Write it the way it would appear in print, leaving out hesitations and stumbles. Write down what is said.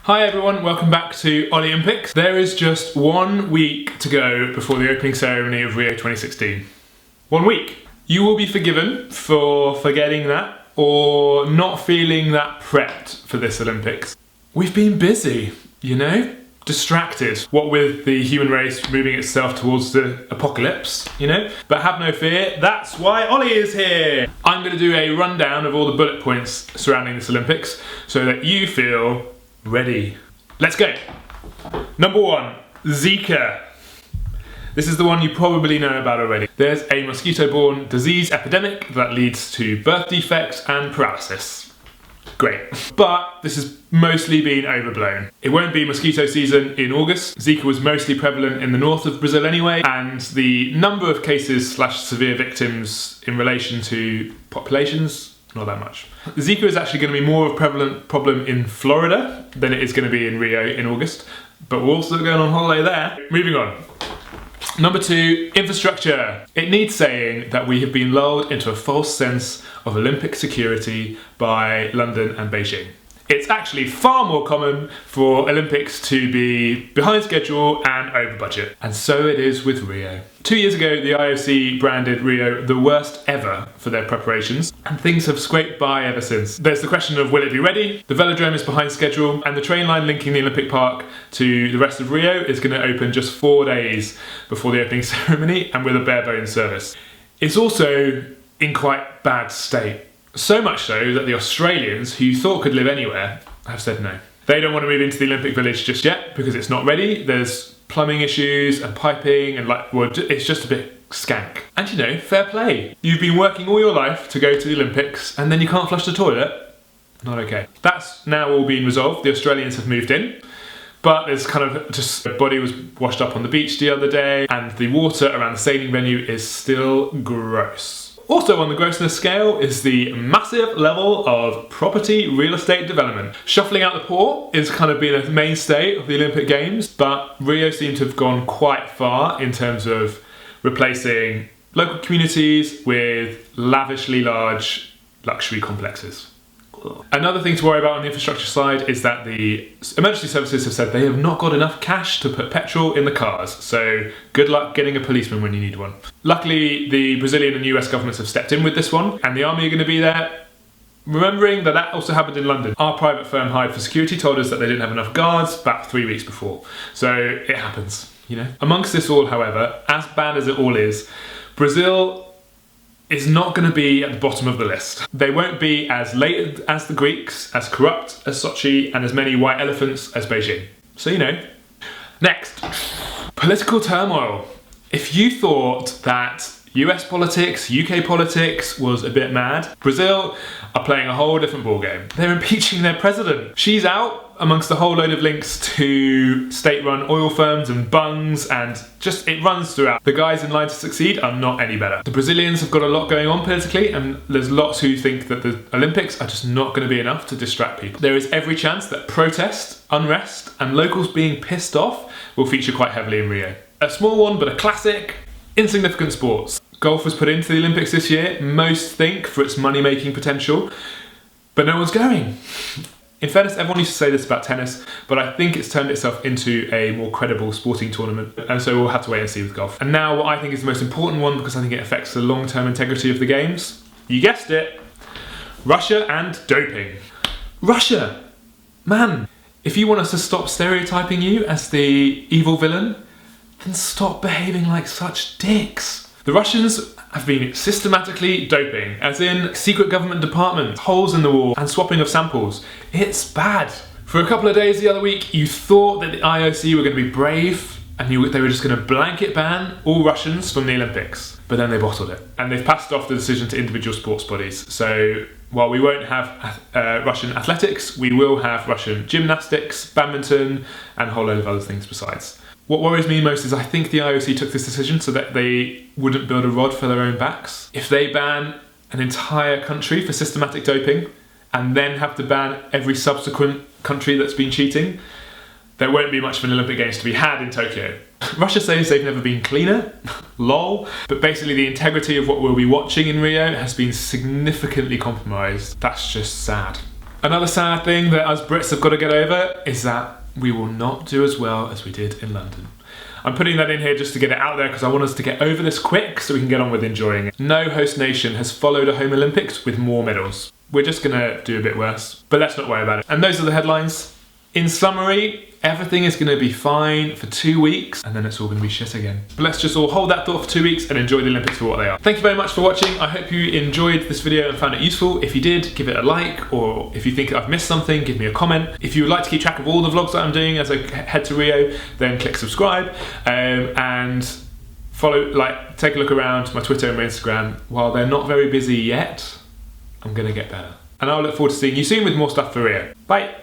Hi everyone, welcome back to Ollympics. There is just 1 week to go before the opening ceremony of Rio 2016. 1 week. You will be forgiven for forgetting that or not feeling that prepped for this Olympics. We've been busy, you know? Distracted. What with the human race moving itself towards the apocalypse, you know? But have no fear, that's why Ollie is here! I'm going to do a rundown of all the bullet points surrounding this Olympics so that you feel ready. Let's go! Number 1, Zika. This is the one you probably know about already. There's a mosquito-borne disease epidemic that leads to birth defects and paralysis. Great. But this has mostly been overblown. It won't be mosquito season in August. Zika was mostly prevalent in the north of Brazil anyway, and the number of cases / severe victims in relation to populations, not that much. Zika is actually going to be more of a prevalent problem in Florida than it is going to be in Rio in August, but we're also going on holiday there. Moving on. Number 2, infrastructure. It needs saying that we have been lulled into a false sense of Olympic security by London and Beijing. It's actually far more common for Olympics to be behind schedule and over budget. And so it is with Rio. 2 years ago, the IOC branded Rio the worst ever for their preparations, and things have scraped by ever since. There's the question of will it be ready? The velodrome is behind schedule, and the train line linking the Olympic Park to the rest of Rio is going to open just 4 days before the opening ceremony and with a bare bones service. It's also in quite bad state. So much so that the Australians, who you thought could live anywhere, have said no. They don't want to move into the Olympic Village just yet because it's not ready. There's plumbing issues and piping and it's just a bit skank. And you know, fair play. You've been working all your life to go to the Olympics and then you can't flush the toilet? Not okay. That's now all been resolved. The Australians have moved in. But there's kind of just, a body was washed up on the beach the other day and the water around the sailing venue is still gross. Also on the grossness scale is the massive level of property real estate development. Shuffling out the poor is kind of been a mainstay of the Olympic Games, but Rio seemed to have gone quite far in terms of replacing local communities with lavishly large luxury complexes. Another thing to worry about on the infrastructure side is that the emergency services have said they have not got enough cash to put petrol in the cars, so good luck getting a policeman when you need one. Luckily, the Brazilian and US governments have stepped in with this one, and the army are going to be there. Remembering that that also happened in London. Our private firm hired for security told us that they didn't have enough guards about 3 weeks before, so it happens, you know. Amongst this all, however, as bad as it all is, Brazil is not going to be at the bottom of the list. They won't be as late as the Greeks, as corrupt as Sochi, and as many white elephants as Beijing. So you know. Next, political turmoil. If you thought that US politics, UK politics was a bit mad, Brazil are playing a whole different ballgame. They're impeaching their president. She's out amongst a whole load of links to state-run oil firms and bungs, and just it runs throughout. The guys in line to succeed are not any better. The Brazilians have got a lot going on politically, and there's lots who think that the Olympics are just not going to be enough to distract people. There is every chance that protest, unrest, and locals being pissed off will feature quite heavily in Rio. A small one, but a classic, insignificant sports. Golf was put into the Olympics this year, most think for its money-making potential, but no one's going. In fairness, everyone used to say this about tennis, but I think it's turned itself into a more credible sporting tournament, and so we'll have to wait and see with golf. And now what I think is the most important one, because I think it affects the long-term integrity of the games, you guessed it, Russia and doping. Russia! Man, if you want us to stop stereotyping you as the evil villain, then stop behaving like such dicks. The Russians have been systematically doping, as in secret government departments, holes in the wall, and swapping of samples. It's bad. For a couple of days the other week, you thought that the IOC were going to be brave, and they were just going to blanket ban all Russians from the Olympics. But then they bottled it. And they've passed off the decision to individual sports bodies. So while we won't have Russian athletics, we will have Russian gymnastics, badminton, and a whole load of other things besides. What worries me most is I think the IOC took this decision so that they wouldn't build a rod for their own backs. If they ban an entire country for systematic doping and then have to ban every subsequent country that's been cheating, there won't be much of an Olympic Games to be had in Tokyo. Russia says they've never been cleaner, lol, but basically the integrity of what we'll be watching in Rio has been significantly compromised. That's just sad. Another sad thing that us Brits have got to get over is that we will not do as well as we did in London. I'm putting that in here just to get it out there because I want us to get over this quick so we can get on with enjoying it. No host nation has followed a home Olympics with more medals. We're just gonna do a bit worse, but let's not worry about it. And those are the headlines. In summary, everything is gonna be fine for 2 weeks and then it's all gonna be shit again. But let's just all hold that thought for 2 weeks and enjoy the Olympics for what they are. Thank you very much for watching. I hope you enjoyed this video and found it useful. If you did, give it a like, or if you think I've missed something, give me a comment. If you would like to keep track of all the vlogs that I'm doing as I head to Rio, then click subscribe and follow, take a look around my Twitter and my Instagram. While they're not very busy yet, I'm gonna get better. And I'll look forward to seeing you soon with more stuff for Rio. Bye.